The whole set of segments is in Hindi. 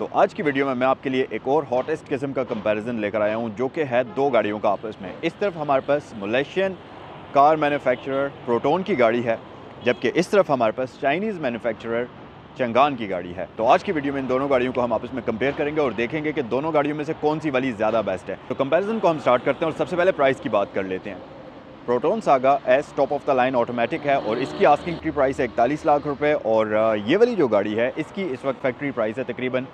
तो आज की वीडियो में मैं आपके लिए एक और हॉटेस्ट किस्म का कंपैरिजन लेकर आया हूं, जो कि है दो गाड़ियों का आपस में। इस तरफ हमारे पास मलेशियन कार मैन्युफैक्चरर प्रोटोन की गाड़ी है, जबकि इस तरफ हमारे पास चाइनीज़ मैन्युफैक्चरर चंगान की गाड़ी है। तो आज की वीडियो में इन दोनों गाड़ियों को हम आपस में कंपेयर करेंगे और देखेंगे कि दोनों गाड़ियों में से कौन सी वाली ज़्यादा बेस्ट है। तो कंपैरिजन को हम स्टार्ट करते हैं और सबसे पहले प्राइस की बात कर लेते हैं। Proton saga S top of the line automatic है और इसकी आस्किंग की प्राइस है 41 लाख रुपए। और ये वाली जो गाड़ी है इसकी इस वक्त फैक्ट्री प्राइस है तकरीबन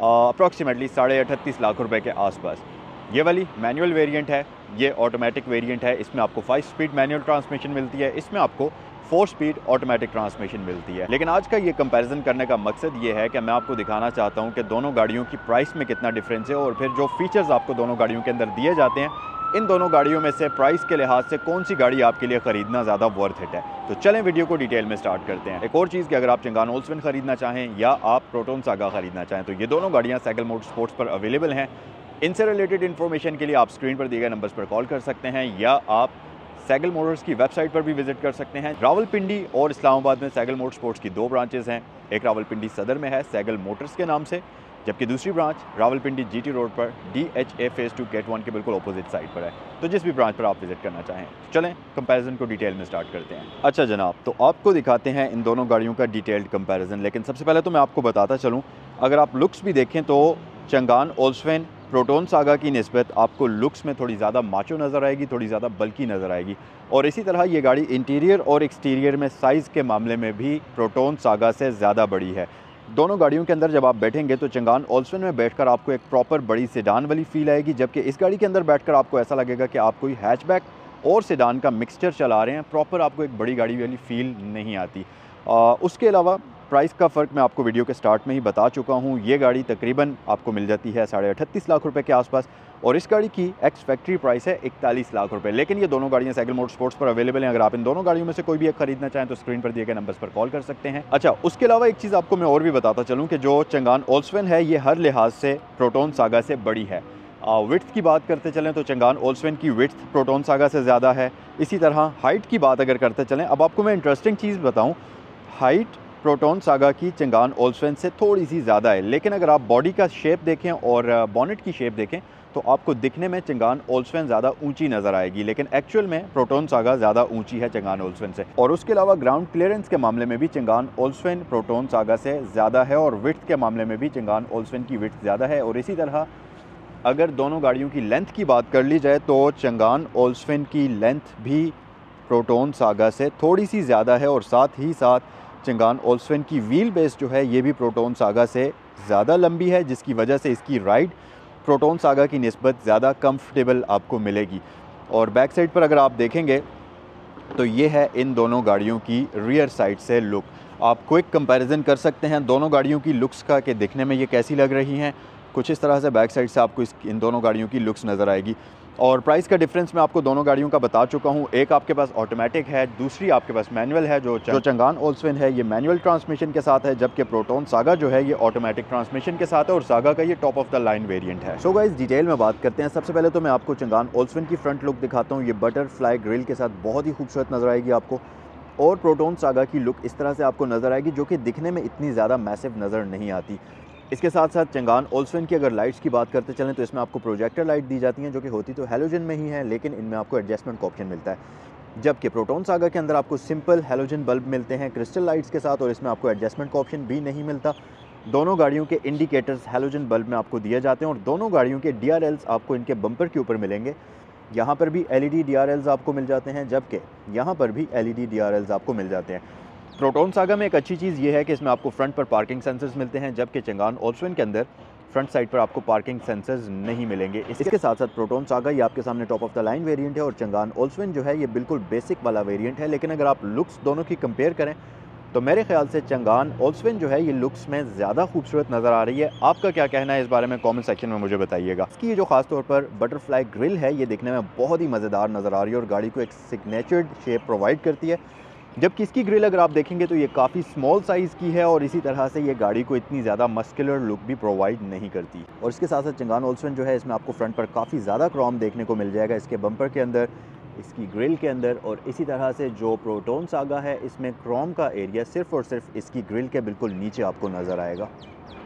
अप्रॉक्सीमेटली 38.5 लाख रुपए के आसपास। ये वाली मैनुअल वेरिएंट है, ये ऑटोमेटिक वेरिएंट है। इसमें आपको 5 स्पीड मैनुअल ट्रांसमिशन मिलती है, इसमें आपको 4 स्पीड ऑटोमेटिक ट्रांसमिशन मिलती है। लेकिन आज का ये कंपैरिजन करने का मकसद ये है कि मैं आपको दिखाना चाहता हूँ कि दोनों गाड़ियों की प्राइस में कितना डिफरेंस है और फिर जो फीचर्स आपको दोनों गाड़ियों के अंदर दिए जाते हैं, इन दोनों गाड़ियों में से प्राइस के लिहाज से कौन सी गाड़ी आपके लिए ख़रीदना ज़्यादा वर्थ इट है। तो चलें वीडियो को डिटेल में स्टार्ट करते हैं। एक और चीज़ कि अगर आप चंगान ओल्सवेन ख़रीदना चाहें या आप प्रोटोन सागा ख़रीदना चाहें तो ये दोनों गाड़ियाँ सैगल मोटरस्पोर्ट्स पर अवेलेबल हैं। इनसे रिलेटेड इन्फॉर्मेशन के लिए आप स्क्रीन पर दिए गए नंबर्स पर कॉल कर सकते हैं या आप सैगल मोटर्स की वेबसाइट पर भी विजिट कर सकते हैं। रावलपिंडी और इस्लामाबाद में सैगल मोटरस्पोर्ट्स की 2 ब्रांचेज़ हैं। एक रावलपिंडी सदर में है सैगल मोटर्स के नाम से, जबकि दूसरी ब्रांच रावलपिंडी जीटी रोड पर DHA फेज़ 2 गेट 1 के बिल्कुल अपोजिट साइड पर है। तो जिस भी ब्रांच पर आप विजिट करना चाहें, चलें कंपैरिजन को डिटेल में स्टार्ट करते हैं। अच्छा जनाब, तो आपको दिखाते हैं इन दोनों गाड़ियों का डिटेल्ड कंपैरिजन। लेकिन सबसे पहले तो मैं आपको बताता चलूँ, अगर आप लुक्स भी देखें तो चंगान ओल्सवेन प्रोटोन सागा की निस्बत आपको लुक्स में थोड़ी ज़्यादा माचो नज़र आएगी, थोड़ी ज़्यादा बल्की नज़र आएगी। और इसी तरह ये गाड़ी इंटीरियर और एक्सटीरियर में साइज़ के मामले में भी प्रोटोन सागा से ज़्यादा बड़ी है। दोनों गाड़ियों के अंदर जब आप बैठेंगे तो चंगान ओल्सवेन में बैठकर आपको एक प्रॉपर बड़ी सेडान वाली फ़ील आएगी, जबकि इस गाड़ी के अंदर बैठकर आपको ऐसा लगेगा कि आप कोई हैचबैक और सेडान का मिक्सचर चला रहे हैं। प्रॉपर आपको एक बड़ी गाड़ी वाली फ़ील नहीं आती। उसके अलावा प्राइस का फ़र्क मैं आपको वीडियो के स्टार्ट में ही बता चुका हूँ। ये गाड़ी तकरीबन आपको मिल जाती है 38.5 लाख रुपए के आसपास और इस गाड़ी की एक्स फैक्ट्री प्राइस है 41 लाख रुपए। लेकिन ये दोनों गाड़ियाँ सैगल मोटरस्पोर्ट्स पर अवेलेबल हैं। अगर आप इन दोनों गाड़ियों में से कोई भी एक खरीदना चाहें तो स्क्रीन पर दिए गए नंबर्स पर कॉल कर सकते हैं। अच्छा, उसके अलावा एक चीज़ आपको मैं और भी बताता चलूँ कि जो चंगान ओल्सवेन है ये हर लिहाज से प्रोटोन सागा से बड़ी है। विड्थ की बात करते चलें तो चंगान ओल्सवेन की विड्थ प्रोटोन सागा से ज़्यादा है। इसी तरह हाइट की बात अगर करते चलें, अब आपको मैं इंटरेस्टिंग चीज़ बताऊँ, हाइट प्रोटोन सागा की चंगान ओल्सवेन से थोड़ी सी ज़्यादा है। लेकिन अगर आप बॉडी का शेप देखें और बॉनेट की शेप देखें तो आपको दिखने में चंगान ओल्सवेन ज़्यादा ऊंची नज़र आएगी, लेकिन एक्चुअल में प्रोटोन सागा ज़्यादा ऊंची है चंगान ओल्सवेन से। और उसके अलावा ग्राउंड क्लियरेंस के मामले में भी चंगान ओल्सवेन प्रोटोन सागा से ज़्यादा है और विड्थ के मामले में भी चंगान ओल्सवेन की विड्थ ज़्यादा है। और इसी तरह अगर दोनों गाड़ियों की लेंथ की बात कर ली जाए तो चंगान ओल्सवेन की लेंथ भी प्रोटोन सागा से थोड़ी सी ज़्यादा है और साथ ही साथ चंगान ओल्सवेन की व्हील बेस जो है ये भी प्रोटोन सागा से ज़्यादा लंबी है, जिसकी वजह से इसकी राइड प्रोटोन सागा की निस्बत ज़्यादा कंफर्टेबल आपको मिलेगी। और बैक साइड पर अगर आप देखेंगे तो ये है इन दोनों गाड़ियों की रियर साइड से लुक। आप क्विक कंपैरिजन कर सकते हैं दोनों गाड़ियों की लुक्स का कि दिखने में ये कैसी लग रही हैं। कुछ इस तरह से बैक साइड से आपको इन दोनों गाड़ियों की लुक्स नज़र आएगी। और प्राइस का डिफरेंस मैं आपको दोनों गाड़ियों का बता चुका हूँ। एक आपके पास ऑटोमेटिक है, दूसरी आपके पास मैनुअल है। जो चंगान ओल्सवेन है ये मैनुअल ट्रांसमिशन के साथ है, जबकि प्रोटोन सागा जो है ये ऑटोमेटिक ट्रांसमिशन के साथ है और सागा का ये top of the line variant है। सो गाइस, डिटेल में बात करते हैं। सबसे पहले तो मैं आपको चंगान ओल्सवेन की फ्रंट लुक दिखाता हूँ। ये बटरफ्लाई ग्रिल के साथ बहुत ही खूबसूरत नज़र आएगी आपको। और प्रोटोन सागा की लुक इस तरह से आपको नज़र आएगी, जो कि दिखने में इतनी ज़्यादा मैसिव नज़र नहीं आती। इसके साथ साथ चंगान ओल्सवेन की अगर लाइट्स की बात करते चलें तो इसमें आपको प्रोजेक्टर लाइट दी जाती हैं, जो कि होती तो हैलोजन में ही है, लेकिन इनमें आपको एडजस्टमेंट का ऑप्शन मिलता है। जबकि प्रोटोन सागा के अंदर आपको सिंपल हैलोजन बल्ब मिलते हैं क्रिस्टल लाइट्स के साथ और इसमें आपको एडजस्टमेंट का ऑप्शन भी नहीं मिलता। दोनों गाड़ियों के इंडिकेटर्स हैलोजन बल्ब में आपको दिए जाते हैं और दोनों गाड़ियों के DRLs आपको इनके बम्पर के ऊपर मिलेंगे। यहाँ पर भी LED DRLs आपको मिल जाते हैं, जबकि यहाँ पर भी LED DRLs आपको मिल जाते हैं। प्रोटोन सागा में एक अच्छी चीज़ ये है कि इसमें आपको फ्रंट पर पार्किंग सेंसर्स मिलते हैं, जबकि चंगान ओल्सवेन के अंदर फ्रंट साइड पर आपको पार्किंग सेंसर्स नहीं मिलेंगे। इसके साथ साथ प्रोटोन सागा ये आपके सामने top of the line variant है और चंगान ओल्सवेन जो है ये बिल्कुल बेसिक वाला वेरिएंट है। लेकिन अगर आप लुक्स दोनों की कंपेयर करें तो मेरे ख्याल से चंगान ओल्सवेन जो है ये लुक्स में ज़्यादा खूबसूरत नज़र आ रही है। आपका क्या कहना है इस बारे में कमेंट सेक्शन में मुझे बताइएगा। इसकी ये जो खास तौर पर बटरफ्लाई ग्रिल है ये दिखने में बहुत ही मज़ेदार नज़र आ रही है और गाड़ी को एक सिग्नेचर्ड शेप प्रोवाइड करती है, जबकि इसकी ग्रिल अगर आप देखेंगे तो ये काफ़ी स्मॉल साइज़ की है और इसी तरह से ये गाड़ी को इतनी ज़्यादा मस्कुलर लुक भी प्रोवाइड नहीं करती। और इसके साथ साथ चंगान ओल्सवेन जो है इसमें आपको फ्रंट पर काफ़ी ज़्यादा क्रोम देखने को मिल जाएगा। इसके बम्पर के अंदर इसकी ग्रिल के अंदर, और इसी तरह से जो प्रोटोन सागा है इसमें क्रोम का एरिया सिर्फ़ और सिर्फ इसकी ग्रिल के बिल्कुल नीचे आपको नज़र आएगा।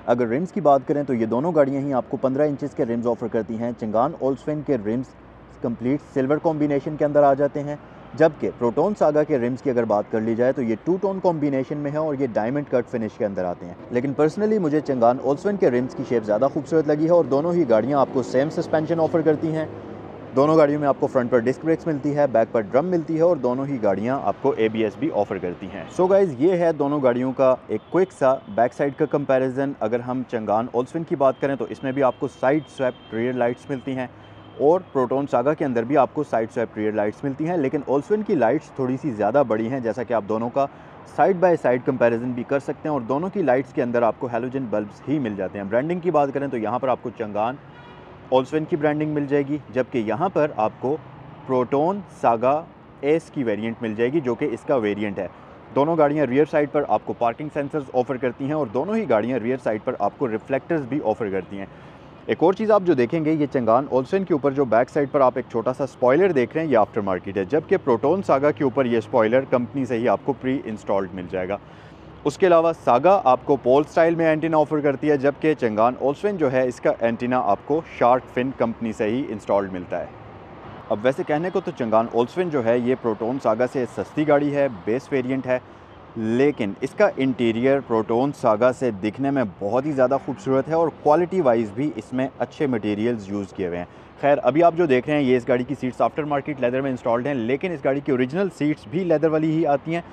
अगर रिम्स की बात करें तो ये दोनों गाड़ियाँ ही आपको 15 इंचज़ के रिम्स ऑफ़र करती हैं। चंगान ओल्सफिन के रिम्स कंप्लीट सिल्वर कॉम्बिनेशन के अंदर आ जाते हैं, जबकि प्रोटोन सागा के रिम्स की अगर बात कर ली जाए तो ये 2 टोन कॉम्बिनेशन में है और ये डायमंड कट फिनिश के अंदर आते हैं। लेकिन पर्सनली मुझे चंगान ओल्सफिन के रिम्स की शेप ज़्यादा खूबसूरत लगी है और दोनों ही गाड़ियाँ आपको सेम सस्पेंशन ऑफ़र करती हैं। दोनों गाड़ियों में आपको फ्रंट पर डिस्क ब्रेक्स मिलती है, बैक पर ड्रम मिलती है और दोनों ही गाड़ियां आपको ABS भी ऑफ़र करती हैं। सो गाइज़, ये है दोनों गाड़ियों का एक क्विक सा बैक साइड का कंपैरिजन। अगर हम चंगान ओल्सफिन की बात करें तो इसमें भी आपको साइड स्वैप रियर लाइट्स मिलती हैं और प्रोटोन सागा के अंदर भी आपको साइड स्वैप रियर लाइट्स मिलती हैं, लेकिन ओल्सफिन की लाइट्स थोड़ी सी ज़्यादा बड़ी हैं, जैसा कि आप दोनों का साइड बाय साइड कंपैरिजन भी कर सकते हैं। और दोनों की लाइट्स के अंदर आपको हैलोजन बल्ब्स ही मिल जाते हैं। ब्रांडिंग की बात करें तो यहाँ पर आपको चंगान ओल्सफिन की ब्रांडिंग मिल जाएगी, जबकि यहाँ पर आपको प्रोटोन सागा एस की वेरिएंट मिल जाएगी, जो कि इसका वेरिएंट है। दोनों गाड़ियाँ रियर साइड पर आपको पार्किंग सेंसर्स ऑफ़र करती हैं और दोनों ही गाड़ियाँ रियर साइड पर आपको रिफ्लेक्टर्स भी ऑफ़र करती हैं। एक और चीज़ आप जो देखेंगे, ये चंगान ओल्सफिन के ऊपर जो बैक साइड पर आप एक छोटा सा स्पॉयलर देख रहे हैं, ये आफ्टर मार्केट है, जबकि प्रोटोन सागा के ऊपर ये स्पॉयलर कंपनी से ही आपको प्री इंस्टॉल्ड मिल जाएगा। उसके अलावा सागा आपको पोल स्टाइल में एंटीना ऑफ़र करती है, जबकि चंगान ओल्सफिन जो है इसका एंटीना आपको शार्क फिन कंपनी से ही इंस्टॉल्ड मिलता है। अब वैसे कहने को तो चंगान ओल्सफिन जो है ये प्रोटोन सागा से सस्ती गाड़ी है, बेस वेरिएंट है, लेकिन इसका इंटीरियर प्रोटोन सागा से दिखने में बहुत ही ज़्यादा खूबसूरत है और क्वालिटी वाइज भी इसमें अच्छे मटेरियल्स यूज़ किए हुए हैं। खैर, अभी आप जो देख रहे हैं ये इस गाड़ी की सीट्स आफ्टर मार्केट लेदर में इंस्टॉल्ड हैं, लेकिन इस गाड़ी की ओरिजिनल सीट्स भी लेदर वाली ही आती हैं,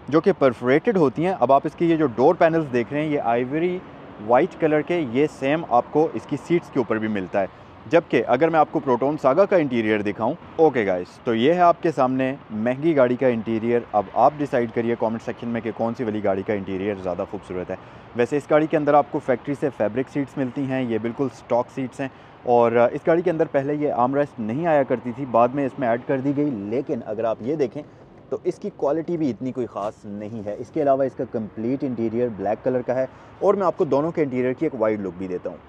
जो कि परफोरेटेड होती हैं। अब आप इसके ये जो डोर पैनल्स देख रहे हैं, ये आइवरी वाइट कलर के, ये सेम आपको इसकी सीट्स के ऊपर भी मिलता है। जबकि अगर मैं आपको प्रोटोन सागा का इंटीरियर दिखाऊं, ओके गाइस, तो ये है आपके सामने महंगी गाड़ी का इंटीरियर। अब आप डिसाइड करिए कमेंट सेक्शन में कि कौन सी वाली गाड़ी का इंटीरियर ज़्यादा खूबसूरत है। वैसे इस गाड़ी के अंदर आपको फैक्ट्री से फैब्रिक सीट्स मिलती हैं, ये बिल्कुल स्टॉक सीट्स हैं और इस गाड़ी के अंदर पहले ये आर्मरेस्ट नहीं आया करती थी, बाद में इसमें ऐड कर दी गई। लेकिन अगर आप ये देखें तो इसकी क्वालिटी भी इतनी कोई ख़ास नहीं है। इसके अलावा इसका कंप्लीट इंटीरियर ब्लैक कलर का है और मैं आपको दोनों के इंटीरियर की एक वाइड लुक भी देता हूँ।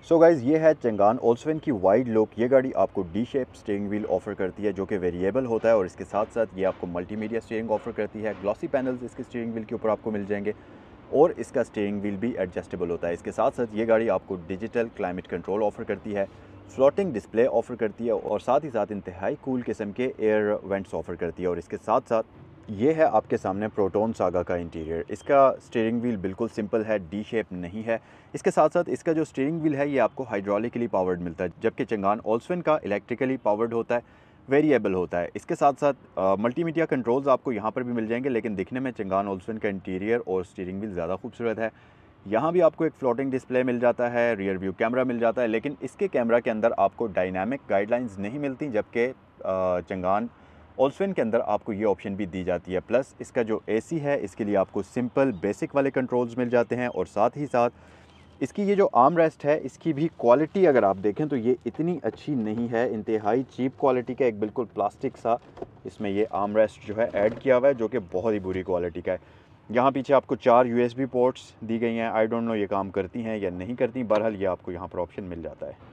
सो गाइज़, ये है चंगान ओल्सफिन की वाइड लुक। ये गाड़ी आपको D shape steering wheel offer करती है, जो कि वेरिएबल होता है, और इसके साथ साथ ये आपको मल्टीमीडिया स्टीयरिंग ऑफ़र करती है। ग्लॉसी पैनल्स इसके स्टीयरिंग व्हील के ऊपर आपको मिल जाएंगे और इसका स्टीयरिंग व्हील भी एडजस्टेबल होता है। इसके साथ साथ ये गाड़ी आपको डिजिटल क्लाइमेट कंट्रोल ऑफ़र करती है, फ्लोटिंग डिस्प्ले ऑफ़र करती है और साथ ही साथ इंतहाई कूल किस्म के एयर वेंट्स ऑफ़र करती है। और इसके साथ साथ ये है आपके सामने प्रोटोन सागा का इंटीरियर। इसका स्टीयरिंग व्हील बिल्कुल सिंपल है, डी शेप नहीं है। इसके साथ साथ इसका जो स्टीयरिंग व्हील है ये आपको हाइड्रोलिकली पावर्ड मिलता है, जबकि चंगान ओल्सफिन का इलेक्ट्रिकली पावर्ड होता है, वेरिएबल होता है। इसके साथ साथ मल्टीमीडिया कंट्रोल्स आपको यहाँ पर भी मिल जाएंगे, लेकिन दिखने में चंगान ओल्सफिन का इंटीरियर और स्टीयरिंग व्हील ज़्यादा खूबसूरत है। यहाँ भी आपको एक फ्लोटिंग डिस्प्ले मिल जाता है, रियर व्यू कैमरा मिल जाता है, लेकिन इसके कैमरा के अंदर आपको डायनामिक गाइडलाइंस नहीं मिलती, जबकि चंगान ओल्सफिन के अंदर आपको ये ऑप्शन भी दी जाती है। प्लस इसका जो AC है इसके लिए आपको सिंपल बेसिक वाले कंट्रोल्स मिल जाते हैं और साथ ही साथ इसकी ये जो आर्म रेस्ट है इसकी भी क्वालिटी अगर आप देखें तो ये इतनी अच्छी नहीं है, इंतहाई चीप क्वालिटी का एक बिल्कुल प्लास्टिक सा इसमें ये आर्म रेस्ट जो है ऐड किया हुआ है, जो कि बहुत ही बुरी क्वालिटी का है। यहाँ पीछे आपको 4 USB पोर्ट्स दी गई हैं। आई डोंट नो ये काम करती हैं या नहीं करती, बहरहाल ये आपको यहाँ पर ऑप्शन मिल जाता है।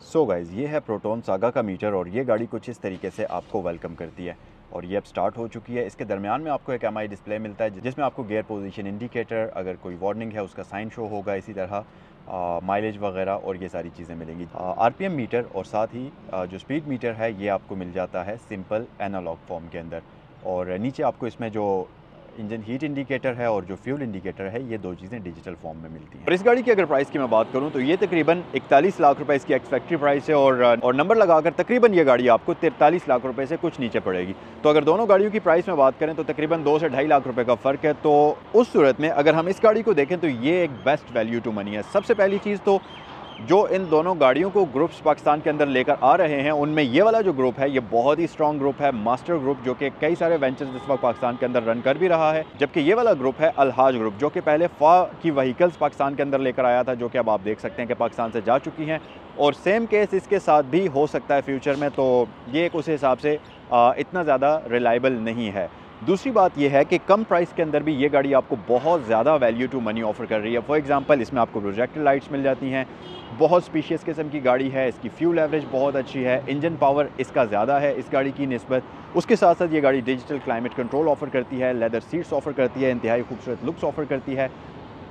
सो गाइज़, ये है प्रोटोन सागा का मीटर और ये गाड़ी कुछ इस तरीके से आपको वेलकम करती है और ये अब स्टार्ट हो चुकी है। इसके दरमियान में आपको एक MI डिस्प्ले मिलता है, जिसमें आपको गियर पोजीशन इंडिकेटर, अगर कोई वार्निंग है उसका साइन शो होगा, इसी तरह माइलेज वगैरह और ये सारी चीज़ें मिलेंगी। RPM मीटर और साथ ही जो स्पीड मीटर है ये आपको मिल जाता है सिंपल एनालॉग फॉर्म के अंदर। और नीचे आपको इसमें जो इंजन हीट इंडिकेटर है और जो फ्यूल इंडिकेटर है ये दो चीज़ें डिजिटल फॉर्म में मिलती हैं। और इस गाड़ी की अगर प्राइस की मैं बात करूं तो ये तकरीबन 41 लाख रुपए इसकी एक्स फैक्ट्री प्राइस है और नंबर लगाकर तकरीबन ये गाड़ी आपको 43 लाख रुपए से कुछ नीचे पड़ेगी। तो अगर दोनों गाड़ियों की प्राइस में बात करें तो तकरीबन 2 से 2.5 लाख रुपए का फ़र्क है। तो उस सूरत में अगर हम इस गाड़ी को देखें तो ये एक बेस्ट वैल्यू टू मनी है। सबसे पहली चीज़ तो जो इन दोनों गाड़ियों को ग्रुप्स पाकिस्तान के अंदर लेकर आ रहे हैं उनमें ये वाला जो ग्रुप है ये बहुत ही स्ट्रॉन्ग ग्रुप है, मास्टर ग्रुप, जो कि कई सारे वेंचर्स इस वक्त पाकिस्तान के अंदर रन कर भी रहा है। जबकि ये वाला ग्रुप है अलहाज ग्रुप, जो कि पहले फा की वहीकल्स पाकिस्तान के अंदर लेकर आया था, जो कि अब आप देख सकते हैं कि पाकिस्तान से जा चुकी हैं और सेम केस इसके साथ भी हो सकता है फ्यूचर में। तो ये एक उस हिसाब से इतना ज़्यादा रिलायबल नहीं है। दूसरी बात यह है कि कम प्राइस के अंदर भी ये गाड़ी आपको बहुत ज़्यादा वैल्यू टू मनी ऑफ़र कर रही है। फॉर एग्जांपल इसमें आपको प्रोजेक्टर लाइट्स मिल जाती हैं, बहुत स्पीशियस किस्म की गाड़ी है, इसकी फ्यूल एवरेज बहुत अच्छी है, इंजन पावर इसका ज़्यादा है इस गाड़ी की निस्बत। उसके साथ साथ ये गाड़ी डिजिटल क्लाइमेट कंट्रोल ऑफ़र करती है, लेदर सीट्स ऑफ़र करती है, इंतहाई खूबसूरत लुक्स ऑफ़र करती है,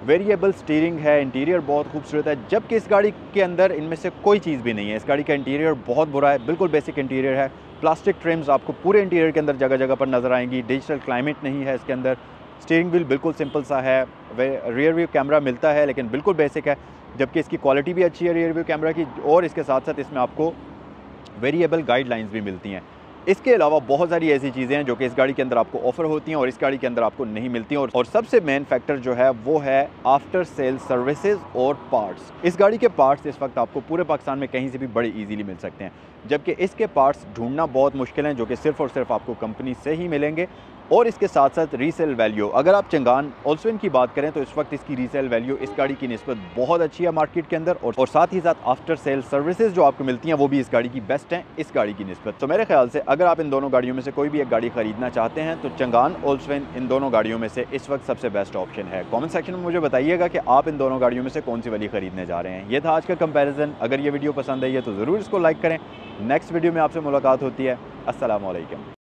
वेरिएबल स्टीयरिंग है, इंटीरियर बहुत खूबसूरत है। जबकि इस गाड़ी के अंदर इनमें से कोई चीज़ भी नहीं है। इस गाड़ी का इंटीरियर बहुत बुरा है, बिल्कुल बेसिक इंटीरियर है। प्लास्टिक ट्रिम्स आपको पूरे इंटीरियर के अंदर जगह जगह पर नज़र आएंगी। डिजिटल क्लाइमेट नहीं है इसके अंदर। स्टीयरिंग व्हील बिल्कुल सिंपल सा है। रियर व्यू कैमरा मिलता है लेकिन बिल्कुल बेसिक है, जबकि इसकी क्वालिटी भी अच्छी है रियर व्यू कैमरा की। और इसके साथ साथ इसमें आपको वेरिएबल गाइडलाइंस भी मिलती हैं। इसके अलावा बहुत सारी ऐसी चीज़ें हैं जो कि इस गाड़ी के अंदर आपको ऑफ़र होती हैं और इस गाड़ी के अंदर आपको नहीं मिलती हैं। और सबसे मेन फैक्टर जो है वो है आफ्टर सेल सर्विसेज और पार्ट्स। इस गाड़ी के पार्ट्स इस वक्त आपको पूरे पाकिस्तान में कहीं से भी बड़े इजीली मिल सकते हैं, जबकि इसके पार्ट्स ढूंढना बहुत मुश्किल हैं, जो कि सिर्फ़ और सिर्फ आपको कंपनी से ही मिलेंगे। और इसके साथ साथ रीसेल वैल्यू, अगर आप चंगान ओल्सविन की बात करें तो इस वक्त इसकी रीसेल वैल्यू इस गाड़ी की निस्बत बहुत अच्छी है मार्केट के अंदर। और साथ ही साथ आफ्टर सेल सर्विसेज जो आपको मिलती हैं वो भी इस गाड़ी की बेस्ट हैं इस गाड़ी की निस्बत। तो मेरे ख्याल से अगर आप इन दोनों गाड़ियों में से कोई भी एक गाड़ी खरीदना चाहते हैं तो चंगान ओल्सविन इन दोनों गाड़ियों में से इस वक्त सबसे बेस्ट ऑप्शन है। कॉमेंट सेक्शन में मुझे बताइएगा कि आप इन दोनों गाड़ियों में से कौन सी वाली खरीदने जा रहे हैं। ये था आज का कंपैरिजन। अगर ये वीडियो पसंद आई है तो ज़रूर इसको लाइक करें। नेक्स्ट वीडियो में आपसे मुलाकात होती है। अस्सलाम वालेकुम।